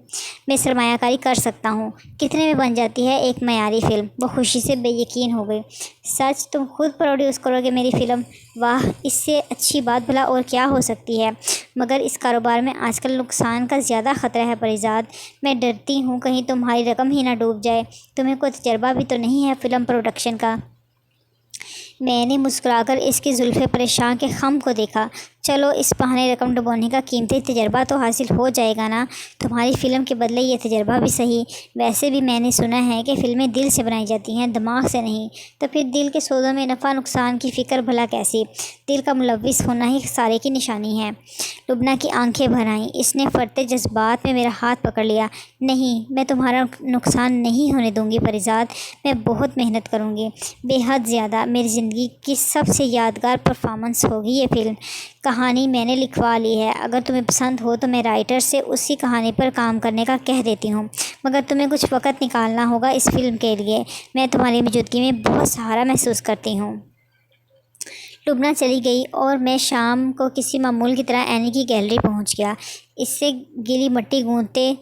میں سرمایہ کاری کر سکتا ہوں۔ کتنے میں بن جاتی ہے ایک معیاری فلم؟ وہ خوشی سے بے یقین ہو گئی۔ سچ؟ تم خود پروڈیوس کرو گے میری فلم؟ واہ، اس سے اچھی بات بھلا اور کیا ہو سکتی ہے؟ مگر اس کاروبار میں آج کل نقصان کا زیادہ خطرہ ہے پری ذات، میں ڈرتی ہوں کہیں تمہاری رقم ہی نہ ڈوب جائے۔ تمہیں کوئی تجربہ بھی تو نہیں ہے فلم پروڈکشن کا؟ میں نے مسکرا کر اس کی زلف پریشان کے خم کو دیکھا۔ چلو اس بہانے رقم ڈبونے کا قیمتی تجربہ تو حاصل ہو جائے گا نا، تمہاری فلم کے بدلے یہ تجربہ بھی صحیح۔ ویسے بھی میں نے سنا ہے کہ فلمیں دل سے بنائی جاتی ہیں، دماغ سے نہیں۔ تو پھر دل کے سودوں میں نفع نقصان کی فکر بھلا کیسی؟ دل کا ملوث ہونا ہی خسارے کی نشانی ہے۔ لبنہ کی آنکھیں بھر آئیں۔ اس نے فرتے جذبات میں میرا ہاتھ پکڑ لیا۔ نہیں، میں تمہارا نقصان نہیں ہونے دوں گی پری ذات، میں بہت محنت کروں گی، بے حد زیادہ۔ میری زندگی کی سب سے یادگار پرفارمنس ہوگی یہ فلم۔ کہانی میں نے لکھوا لی ہے، اگر تمہیں پسند ہو تو میں رائٹر سے اسی کہانی پر کام کرنے کا کہہ دیتی ہوں، مگر تمہیں کچھ وقت نکالنا ہوگا اس فلم کے لیے، میں تمہاری موجودگی میں بہت سہارا محسوس کرتی ہوں۔ لبنہ چلی گئی اور میں شام کو کسی معمول کی طرح اینی کی گیلری پہنچ گیا۔ اس سے گیلی مٹی گوندتے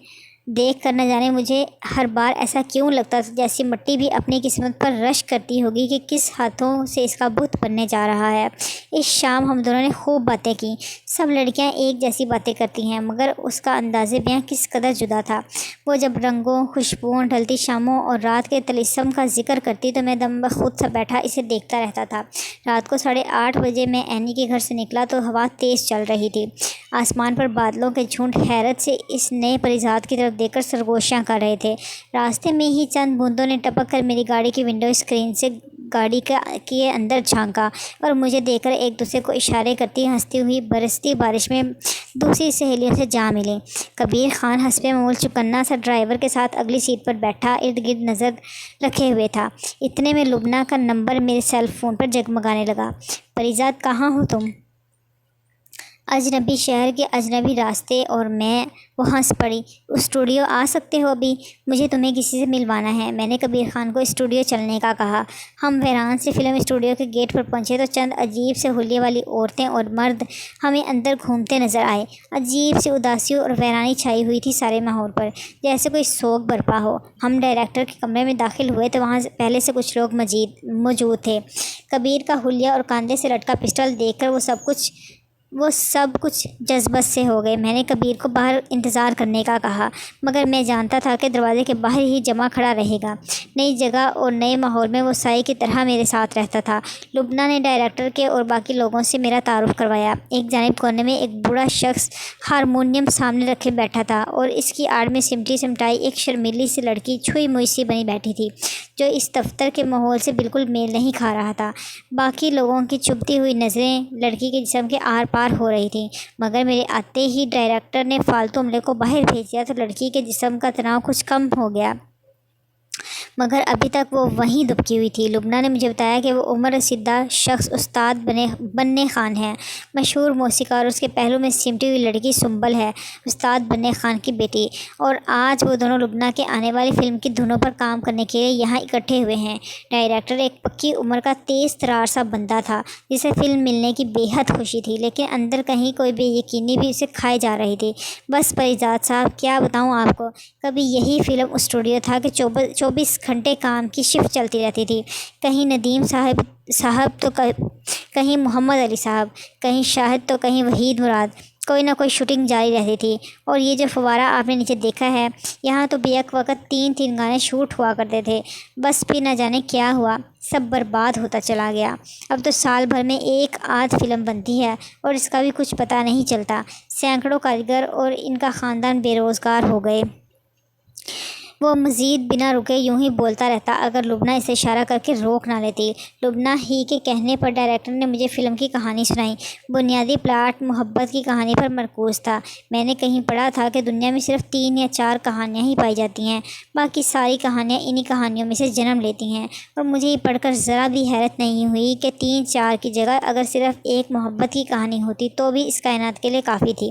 دیکھ کر نہ جانے مجھے ہر بار ایسا کیوں لگتا تھا جیسے مٹی بھی اپنی قسمت پر رشک کرتی ہوگی کہ کس ہاتھوں سے اس کا بت بننے جا رہا ہے۔ اس شام ہم دونوں نے خوب باتیں کیں۔ سب لڑکیاں ایک جیسی باتیں کرتی ہیں، مگر اس کا انداز بیاں کس قدر جدا تھا۔ وہ جب رنگوں، خوشبوؤں، ڈھلتی شاموں اور رات کے طلسم کا ذکر کرتی تو میں دم بخود سا بیٹھا اسے دیکھتا رہتا تھا۔ رات کو 8:30 بجے میں اینی کے گھر سے نکلا تو ہوا تیز چل رہی تھی۔ آسمان پر بادلوں کے جھنڈ حیرت سے اس نئے پریزاد کی طرف دیکھ کر سرگوشیاں کر رہے تھے۔ راستے میں ہی چند بوندوں نے ٹپک کر میری گاڑی کی ونڈو اسکرین سے گاڑی کے اندر جھانکا اور مجھے دیکھ کر ایک دوسرے کو اشارے کرتی ہنستی ہوئی برستی بارش میں دوسری سہیلیوں سے جا ملی۔ کبیر خان حسب معمول چکنا سا ڈرائیور کے ساتھ اگلی سیٹ پر بیٹھا ارد گرد نظر رکھے ہوئے تھا۔ اتنے میں لبنہ کا نمبر میرے سیل فون پر جگمگانے لگا۔ پریزاد، کہاں ہو تم؟ اجنبی شہر کے اجنبی راستے، اور میں وہ ہنس پڑی۔ اسٹوڈیو آ سکتے ہو ابھی؟ مجھے تمہیں کسی سے ملوانا ہے۔ میں نے کبیر خان کو اسٹوڈیو چلنے کا کہا۔ ہم ویران سے فلم اسٹوڈیو کے گیٹ پر پہنچے تو چند عجیب سے حلیے والی عورتیں اور مرد ہمیں اندر گھومتے نظر آئے۔ عجیب سی اداسی اور ویرانی چھائی ہوئی تھی سارے ماحول پر، جیسے کوئی سوگ برپا ہو۔ ہم ڈائریکٹر کے کمرے میں داخل ہوئے تو وہاں پہلے سے کچھ لوگ موجود تھے۔ کبیر کا حلیہ اور کاندھے سے لٹکا پسٹل دیکھ کر وہ سب کچھ جذبت سے ہو گئے۔ میں نے کبیر کو باہر انتظار کرنے کا کہا، مگر میں جانتا تھا کہ دروازے کے باہر ہی جمع کھڑا رہے گا۔ نئی جگہ اور نئے ماحول میں وہ سائے کی طرح میرے ساتھ رہتا تھا۔ لبنہ نے ڈائریکٹر کے اور باقی لوگوں سے میرا تعارف کروایا۔ ایک جانب کونے میں ایک بوڑھا شخص ہارمونیم سامنے رکھے بیٹھا تھا اور اس کی آڑ میں سمٹی سمٹائی ایک شرمیلی سی لڑکی چھوئی موئی سی بنی بیٹھی تھی، جو اس دفتر کے ماحول سے بالکل میل نہیں کھا رہا تھا۔ باقی لوگوں کی چبھتی ہوئی نظریں لڑکی کے جسم کے آر پار ہو رہی تھیں، مگر میرے آتے ہی ڈائریکٹر نے فالتو عملے کو باہر بھیج دیا تو لڑکی کے جسم کا تناؤ کچھ کم ہو گیا، مگر ابھی تک وہ وہیں دبکی ہوئی تھی۔ لبنہ نے مجھے بتایا کہ وہ عمر رسیدہ شخص استاد بننے خان ہے، مشہور موسیقار، اور اس کے پہلو میں سمٹی ہوئی لڑکی سنبل ہے، استاد بننے خان کی بیٹی، اور آج وہ دونوں لبنہ کے آنے والی فلم کی دھنوں پر کام کرنے کے لیے یہاں اکٹھے ہوئے ہیں۔ ڈائریکٹر ایک پکی عمر کا تیز ترار سا بندہ تھا جسے فلم ملنے کی بے حد خوشی تھی، لیکن اندر کہیں کوئی بے یقینی بھی اسے کھائے جا رہی تھی۔ بس پریزاد صاحب، کیا بتاؤں آپ کو، کبھی یہی فلم اسٹوڈیو تھا کہ 24 گھنٹے کام کی شفٹ چلتی رہتی تھی، کہیں ندیم صاحب تو کہیں محمد علی صاحب، کہیں شاہد تو کہیں وحید مراد، کوئی نہ کوئی شوٹنگ جاری رہتی تھی۔ اور یہ جو فوارہ آپ نے نیچے دیکھا ہے، یہاں تو بیک وقت 3 گانے شوٹ ہوا کرتے تھے، بس پھر نہ جانے کیا ہوا، سب برباد ہوتا چلا گیا۔ اب تو سال بھر میں 1 آدھ فلم بنتی ہے اور اس کا بھی کچھ پتہ نہیں چلتا۔ سینکڑوں کاریگر اور ان کا خاندان بے روزگار ہو گئے۔ وہ مزید بنا رکے یوں ہی بولتا رہتا اگر لبنہ اسے اشارہ کر کے روک نہ لیتی۔ لبنہ ہی کے کہنے پر ڈائریکٹر نے مجھے فلم کی کہانی سنائی۔ بنیادی پلاٹ محبت کی کہانی پر مرکوز تھا۔ میں نے کہیں پڑھا تھا کہ دنیا میں صرف 3 یا 4 کہانیاں ہی پائی جاتی ہیں، باقی ساری کہانیاں انہی کہانیوں میں سے جنم لیتی ہیں، اور مجھے یہ پڑھ کر ذرا بھی حیرت نہیں ہوئی کہ 3-4 کی جگہ اگر صرف ایک محبت کی کہانی ہوتی تو بھی اس کائنات کے لیے کافی تھی۔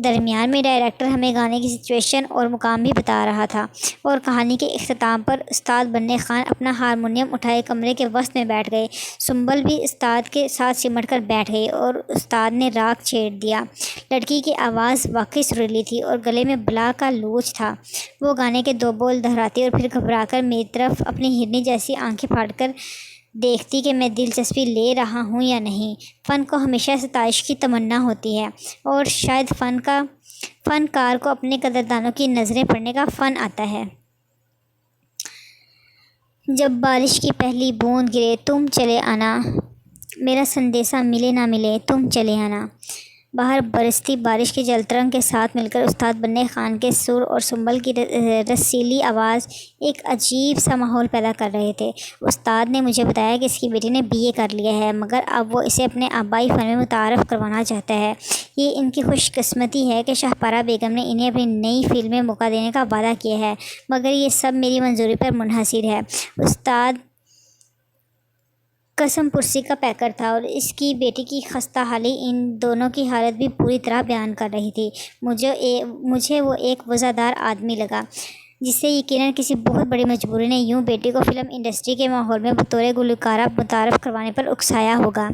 درمیان میں ڈائریکٹر ہمیں گانے کی سچویشن اور مقام بھی بتا رہا تھا، اور کہانی کے اختتام پر استاد بننے خان اپنا ہارمونیم اٹھائے کمرے کے وسط میں بیٹھ گئے۔ سنبل بھی استاد کے ساتھ سمٹ کر بیٹھ گئی اور استاد نے راگ چھیڑ دیا۔ لڑکی کی آواز واقعی سریلی تھی اور گلے میں بلا کا لوچ تھا۔ وہ گانے کے 2 بول دہراتی اور پھر گھبرا کر میری طرف اپنی ہرنی جیسی آنکھیں پھاڑ کر دیکھتی کہ میں دلچسپی لے رہا ہوں یا نہیں۔ فن کو ہمیشہ ستائش کی تمنا ہوتی ہے، اور شاید فنکار کو اپنے قدردانوں کی نظریں پڑھنے کا فن آتا ہے۔ جب بارش کی پہلی بوند گرے تم چلے آنا، میرا سندیسہ ملے نہ ملے تم چلے آنا۔ باہر برستی بارش کے جلترنگ کے ساتھ مل کر استاد بننے خان کے سر اور سنبل کی رسیلی آواز ایک عجیب سا ماحول پیدا کر رہے تھے۔ استاد نے مجھے بتایا کہ اس کی بیٹی نے BA کر لیا ہے، مگر اب وہ اسے اپنے آبائی فن میں متعارف کروانا چاہتا ہے۔ یہ ان کی خوش قسمتی ہے کہ شاہپارہ بیگم نے انہیں اپنی نئی فلم میں موقع دینے کا وعدہ کیا ہے، مگر یہ سب میری منظوری پر منحصر ہے۔ استاد قسم پرسی کا پیکر تھا اور اس کی بیٹی کی خستہ حالی ان دونوں کی حالت بھی پوری طرح بیان کر رہی تھی۔ مجھے وہ ایک وفادار آدمی لگا جسے یقیناً کسی بہت بڑی مجبوری نے یوں بیٹی کو فلم انڈسٹری کے ماحول میں بطور گلوکارہ متعارف کروانے پر اکسایا ہوگا۔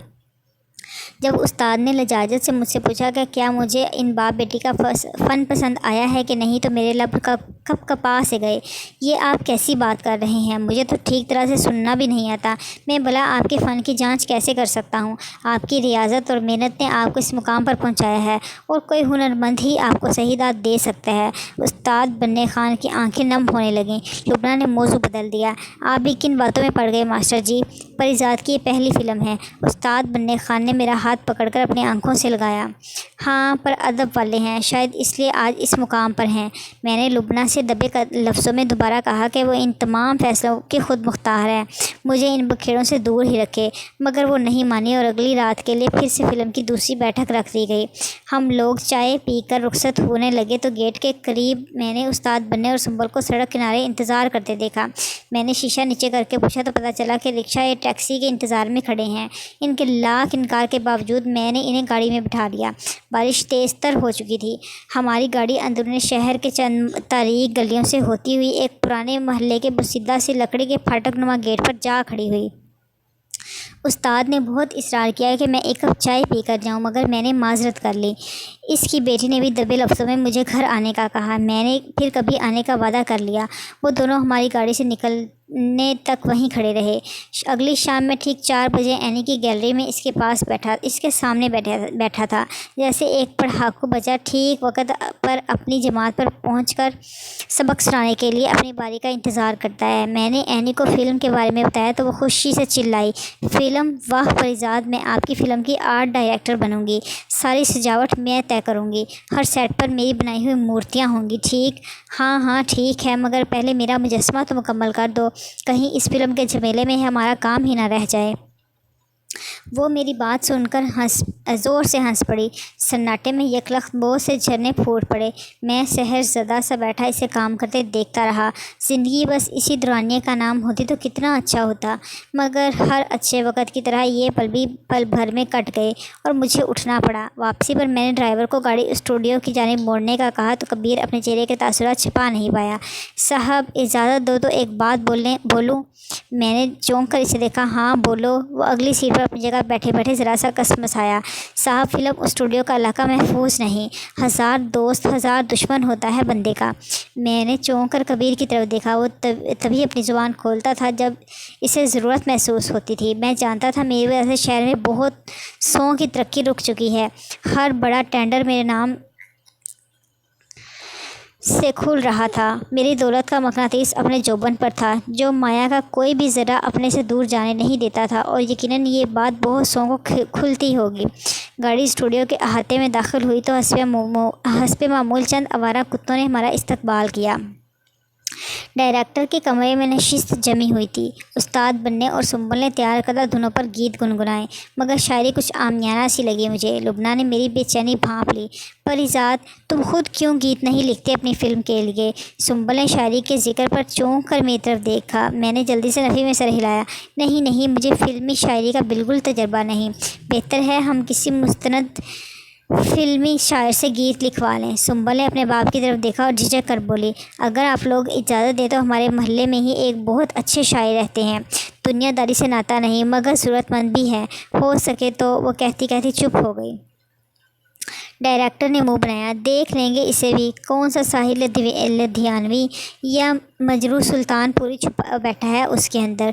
جب استاد نے لجاجت سے مجھ سے پوچھا کہ کیا مجھے ان باپ بیٹی کا فن پسند آیا ہے کہ نہیں، تو میرے لب کپ کپا سے گئے۔ یہ آپ کیسی بات کر رہے ہیں؟ مجھے تو ٹھیک طرح سے سننا بھی نہیں آتا۔ میں بھلا آپ کے فن کی جانچ کیسے کر سکتا ہوں؟ آپ کی ریاضت اور محنت نے آپ کو اس مقام پر پہنچایا ہے، اور کوئی ہنرمند ہی آپ کو صحیح داد دے سکتا ہے۔ استاد بننے خان کی آنکھیں نم ہونے لگیں۔ لبنہ نے موضوع بدل دیا۔ آپ بھی کن باتوں میں پڑ گئے ماسٹر جی؟ پریزاد کی یہ پہلی فلم ہے۔ استاد بننے خان نے میرا ہاتھ پکڑ کر اپنی آنکھوں سے لگایا۔ ہاں، پر ادب والے ہیں، شاید اس لیے آج اس مقام پر ہیں۔ میں نے لبنہ سے دبے لفظوں میں دوبارہ کہا کہ وہ ان تمام فیصلوں کی خود مختار ہے، مجھے ان بکھیڑوں سے دور ہی رکھے، مگر وہ نہیں مانی اور اگلی رات کے لیے پھر سے فلم کی دوسری بیٹھک رکھ دی گئی۔ ہم لوگ چائے پی کر رخصت ہونے لگے تو گیٹ کے قریب میں نے استاد بننے اور سنبل کو سڑک کنارے انتظار کرتے دیکھا۔ میں نے شیشہ نیچے کر کے پوچھا تو پتہ چلا کہ رکشہ یا ٹیکسی کے انتظار میں کھڑے ہیں۔ ان کے لاکھ انکار کے باوجود میں نے انہیں گاڑی میں بٹھا لیا۔ بارش تیز تر ہو چکی تھی۔ ہماری گاڑی اندرون شہر کے چند تاریک گلیوں سے ہوتی ہوئی ایک پرانے محلے کے بسیدہ سے لکڑی کے پھاٹک نما گیٹ پر جا کھڑی ہوئی۔ استاد نے بہت اصرار کیا کہ میں ایک کپ چائے پی کر جاؤں، مگر میں نے معذرت کر لی۔ اس کی بیٹی نے بھی دبے لفظوں میں مجھے گھر آنے کا کہا۔ میں نے پھر کبھی آنے کا وعدہ کر لیا۔ وہ دونوں ہماری گاڑی سے نکلنے تک وہیں کھڑے رہے۔ اگلی شام میں ٹھیک 4 بجے اینی کی گیلری میں اس کے سامنے بیٹھا تھا، جیسے ایک پڑھاکو بچہ ٹھیک وقت پر اپنی جماعت پر پہنچ کر سبق سنانے کے لیے اپنی باری کا انتظار کرتا ہے۔ میں نے اینی کو فلم کے بارے میں بتایا تو وہ خوشی سے چلائی، فلم! واہ پریزاد، میں آپ کی فلم کی آرٹ ڈائریکٹر بنوں گی، ساری سجاوٹ میں طے کروں گی، ہر سیٹ پر میری بنائی ہوئی مورتیاں ہوں گی، ٹھیک؟ ہاں ٹھیک ہے، مگر پہلے میرا مجسمہ تو مکمل کر دو، کہیں اس فلم کے جھمیلے میں ہمارا کام ہی نہ رہ جائے۔ وہ میری بات سن کر زور سے ہنس پڑی۔ سناٹے میں یکلخت بہت سے جھرنے پھوٹ پڑے۔ میں سحر زدہ سا بیٹھا اسے کام کرتے دیکھتا رہا۔ زندگی بس اسی دورانیے کا نام ہوتی تو کتنا اچھا ہوتا، مگر ہر اچھے وقت کی طرح یہ پل بھی پل بھر میں کٹ گئے اور مجھے اٹھنا پڑا۔ واپسی پر میں نے ڈرائیور کو گاڑی اسٹوڈیو کی جانب موڑنے کا کہا تو کبیر اپنے چہرے کے تاثرات چھپا نہیں پایا۔ صاحب اجازت دو تو ایک بات بولوں؟ میں نے چونک کر اسے دیکھا۔ ہاں بولو۔ وہ اگلی سیٹ پر اپنی جگہ بیٹھے بیٹھے ذرا سا کسمسایا۔ صاحب، فلم اسٹوڈیو کا علاقہ محفوظ نہیں، 1000 دوست 1000 دشمن ہوتا ہے بندے کا۔ میں نے چونک کر کبیر کی طرف دیکھا۔ وہ تبھی اپنی زبان کھولتا تھا جب اسے ضرورت محسوس ہوتی تھی۔ میں جانتا تھا میری وجہ سے شہر میں بہت سوں کی ترقی رک چکی ہے۔ ہر بڑا ٹینڈر میرے نام سے کھل رہا تھا۔ میری دولت کا مقناطیس اپنے جوبن پر تھا، جو مایا کا کوئی بھی ذرہ اپنے سے دور جانے نہیں دیتا تھا، اور یقیناً یہ بات بہت سو کو کھلتی ہوگی۔ گاڑی اسٹوڈیو کے احاطے میں داخل ہوئی تو حسب معمول چند آوارہ کتوں نے ہمارا استقبال کیا۔ ڈائریکٹر کے کمرے میں نشست جمی ہوئی تھی۔ استاد بننے اور سنبل نے تیار کردہ دھنوں پر گیت گنگنائے، مگر شاعری کچھ عامیانہ سی لگی مجھے۔ لبنہ نے میری بے چینی بھانپ لی۔ پریزاد، تم خود کیوں گیت نہیں لکھتے اپنی فلم کے لیے؟ سنبل نے شاعری کے ذکر پر چونک کر میری طرف دیکھا۔ میں نے جلدی سے نفی میں سر ہلایا۔ نہیں، مجھے فلمی شاعری کا بالکل تجربہ نہیں۔ بہتر ہے ہم کسی مستند فلمی شاعر سے گیت لکھوا لیں۔ سنبل نے اپنے باپ کی طرف دیکھا اور جھجک کر بولی، اگر آپ لوگ اجازت دیں تو ہمارے محلے میں ہی ایک بہت اچھے شاعر رہتے ہیں، دنیا داری سے ناتا نہیں، مگر ضرورت مند بھی ہیں، ہو سکے تو۔ وہ کہتی چپ ہو گئی۔ ڈائریکٹر نے منہ بنایا۔ دیکھ لیں گے اسے بھی، کون سا ساحل لدھیانوی یا مجروح سلطان پوری چھپا بیٹھا ہے اس کے اندر۔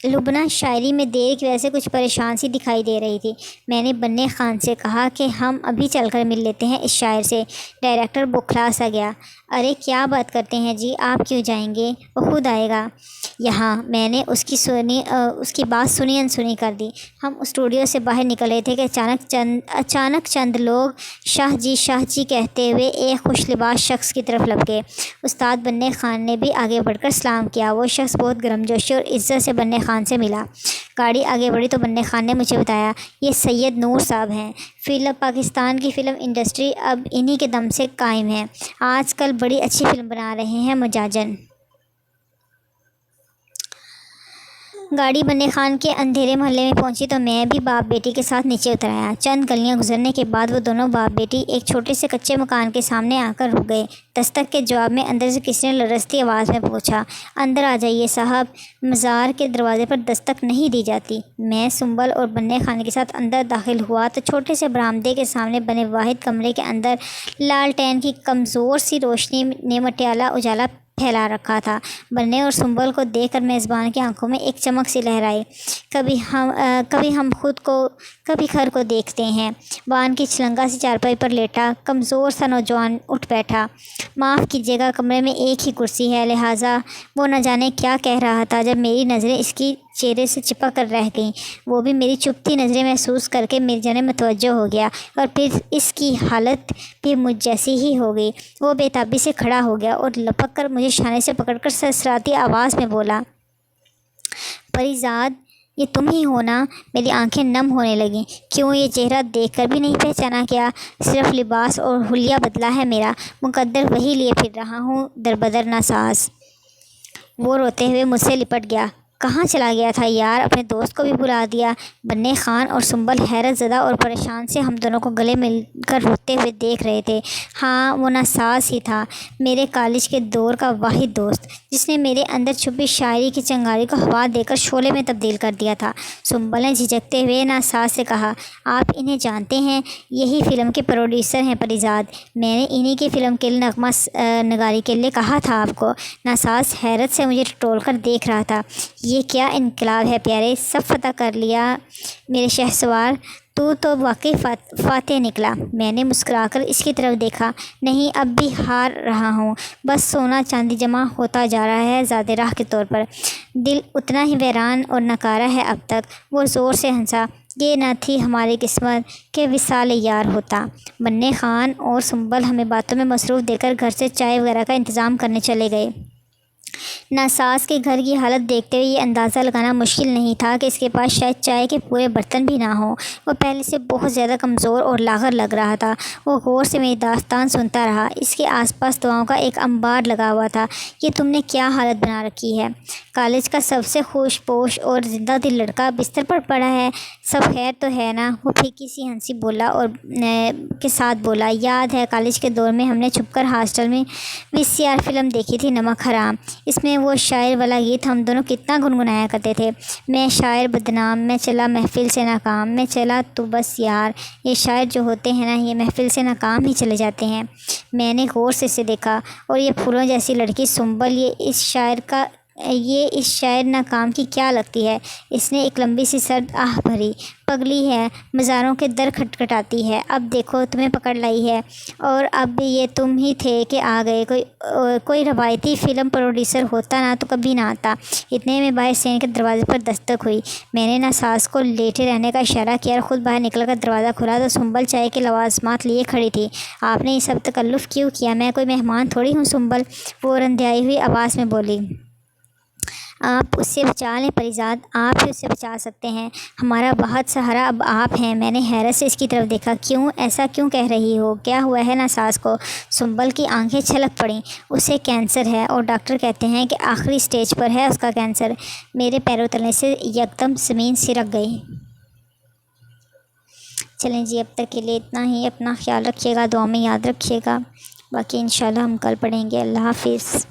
لبنہ شاعری میں دیر کی وجہ سے کچھ پریشان سی دکھائی دے رہی تھی۔ میں نے بننے خان سے کہا کہ ہم ابھی چل کر مل لیتے ہیں اس شاعر سے۔ ڈائریکٹر بوکھلا سا گیا۔ ارے کیا بات کرتے ہیں جی، آپ کیوں جائیں گے؟ وہ خود آئے گا یہاں۔ میں نے اس کی بات سنی انسنی کر دی۔ ہم اسٹوڈیو سے باہر نکل رہے تھے کہ اچانک چند لوگ شاہ جی کہتے ہوئے ایک خوش لباس شخص کی طرف لپکے۔ استاد بننے خان نے بھی آگے بڑھ کر سلام کیا۔ وہ شخص بہت گرمجوشی اور عزت سے بننے خان سے ملا۔ گاڑی آگے بڑھی تو بننے خان نے مجھے بتایا، یہ سید نور صاحب ہیں۔ پاکستان کی فلم انڈسٹری اب انہی کے دم سے قائم ہے، آج کل بڑی اچھی فلم بنا رہے ہیں مجاجن۔ گاڑی بنے خان کے اندھیرے محلے میں پہنچی تو میں بھی باپ بیٹی کے ساتھ نیچے اتر آیا۔ چند گلیاں گزرنے کے بعد وہ دونوں باپ بیٹی ایک چھوٹے سے کچے مکان کے سامنے آ کر رک گئے۔ دستک کے جواب میں اندر سے کسی نے لرزتی آواز میں پوچھا، اندر آ جائیے صاحب، مزار کے دروازے پر دستک نہیں دی جاتی۔ میں سنبل اور بنے خان کے ساتھ اندر داخل ہوا تو چھوٹے سے برآمدے کے سامنے بنے واحد کمرے کے اندر لالٹین کی کمزور سی روشنی نے مٹیالہ اجالا پھیلا رکھا تھا۔ بنے اور سنبل کو دیکھ کر میزبان کی آنکھوں میں ایک چمک سی لہرائی۔ کبھی ہم خود کو کبھی گھر کو دیکھتے ہیں۔ وان کی چھلنگا سی چارپائی پر لیٹا کمزور سا نوجوان اٹھ بیٹھا۔ معاف کیجیے گا، کمرے میں ایک ہی کرسی ہے، لہٰذا وہ نہ جانے کیا کہہ رہا تھا جب میری نظریں اس کی چہرے سے چپک کر رہ گئیں۔ وہ بھی میری چبھتی نظریں محسوس کر کے میری جانب متوجہ ہو گیا اور پھر اس کی حالت بھی مجھ جیسی ہی ہو گئی۔ وہ بے تابی سے کھڑا ہو گیا اور لپک کر مجھے شانے سے پکڑ کر سرسراتی آواز میں بولا، پری زاد، یہ تم ہی ہو نا؟ میری آنکھیں نم ہونے لگیں۔ کیوں، یہ چہرہ دیکھ کر بھی نہیں پہچانا کیا؟ صرف لباس اور حلیہ بدلا ہے میرا، مقدر وہی لیے پھر رہا ہوں، دربدر ناساز۔ وہ روتے ہوئے مجھ سے لپٹ گیا۔ کہاں چلا گیا تھا یار؟ اپنے دوست کو بھی بلا دیا؟ بنے خان اور سنبل حیرت زدہ اور پریشان سے ہم دونوں کو گلے مل کر روتے ہوئے دیکھ رہے تھے۔ ہاں، وہ ناساز ہی تھا، میرے کالج کے دور کا واحد دوست، جس نے میرے اندر چھپی شاعری کی چنگاری کو ہوا دے کر شعلے میں تبدیل کر دیا تھا۔ سنبل نے جھجکتے ہوئے ناساز سے کہا، آپ انہیں جانتے ہیں؟ یہی فلم کے پروڈیوسر ہیں پری زاد۔ میں نے انہی کی فلم کے لیے نغمہ نگاری کے لیے کہا تھا آپ کو۔ ناساز حیرت سے مجھے ٹٹول کر دیکھ رہا تھا۔ یہ کیا انقلاب ہے پیارے، سب فتح کر لیا میرے شہسوار، تو واقعی فاتح نکلا۔ میں نے مسکرا کر اس کی طرف دیکھا۔ نہیں، اب بھی ہار رہا ہوں، بس سونا چاندی جمع ہوتا جا رہا ہے زاد راہ کے طور پر۔ دل اتنا ہی ویران اور نکارا ہے اب تک۔ وہ زور سے ہنسا۔ یہ نہ تھی ہماری قسمت کہ وصال یار ہوتا۔ بنے خان اور سنبل ہمیں باتوں میں مصروف دیکھ کر گھر سے چائے وغیرہ کا انتظام کرنے چلے گئے۔ ناساز کے گھر کی حالت دیکھتے ہوئے یہ اندازہ لگانا مشکل نہیں تھا کہ اس کے پاس شاید چائے کے پورے برتن بھی نہ ہوں۔ وہ پہلے سے بہت زیادہ کمزور اور لاغر لگ رہا تھا۔ وہ غور سے میری داستان سنتا رہا۔ اس کے آس پاس دعاؤں کا ایک انبار لگا ہوا تھا۔ یہ تم نے کیا حالت بنا رکھی ہے؟ کالج کا سب سے خوش پوش اور زندہ دل لڑکا بستر پر پڑا ہے، سب خیر تو ہے نا؟ وہ پھیکی سی ہنسی بولا اور کے ساتھ بولا، یاد ہے کالج کے دور میں ہم نے چھپ کر ہاسٹل میں VCR فلم دیکھی تھی، نمک حرام۔ اس میں وہ شاعر والا گیت ہم دونوں کتنا گنگنایا کرتے تھے، میں شاعر بدنام، میں چلا محفل سے ناکام، میں چلا تو بس یار۔ یہ شاعر جو ہوتے ہیں نا، یہ محفل سے ناکام ہی چلے جاتے ہیں۔ میں نے غور سے اسے دیکھا، اور یہ پھولوں جیسی لڑکی سنبل، یہ اس شاعر ناکام کی کیا لگتی ہے؟ اس نے ایک لمبی سی سرد آہ بھری۔ پگلی ہے، مزاروں کے در کھٹکھٹاتی ہے۔ اب دیکھو تمہیں پکڑ لائی ہے، اور اب بھی یہ تم ہی تھے کہ آ گئے۔ کوئی روایتی فلم پروڈیوسر ہوتا نا تو کبھی نہ آتا۔ اتنے میں باہر سین کے دروازے پر دستک ہوئی۔ میں نے ناساز کو لیٹے رہنے کا اشارہ کیا اور خود باہر نکل کر دروازہ کھولا تو سنبل چائے کے لوازمات لیے کھڑی تھی۔ آپ نے یہ سب تکلف کیوں کیا؟ میں کوئی مہمان تھوڑی ہوں سنبل، وہ رندھائی ہوئی آواز میں بولی۔ آپ اس سے بچا لیں پری زاد، آپ ہی اس سے بچا سکتے ہیں۔ ہمارا بہت سہارا اب آپ ہیں۔ میں نے حیرت سے اس کی طرف دیکھا۔ کیوں ایسا کیوں کہہ رہی ہو؟ کیا ہوا ہے ناساز کو؟ سنبل کی آنکھیں چھلک پڑیں۔ اسے کینسر ہے، اور ڈاکٹر کہتے ہیں کہ آخری سٹیج پر ہے اس کا کینسر۔ میرے پیروں تلے سے یکدم زمین سرک گئی۔ چلیں جی، اب تک کے لیے اتنا ہی۔ اپنا خیال رکھیے گا، دعا میں یاد رکھیے گا، باقی انشاءاللہ ہم کل پڑھیں گے۔ اللہ حافظ۔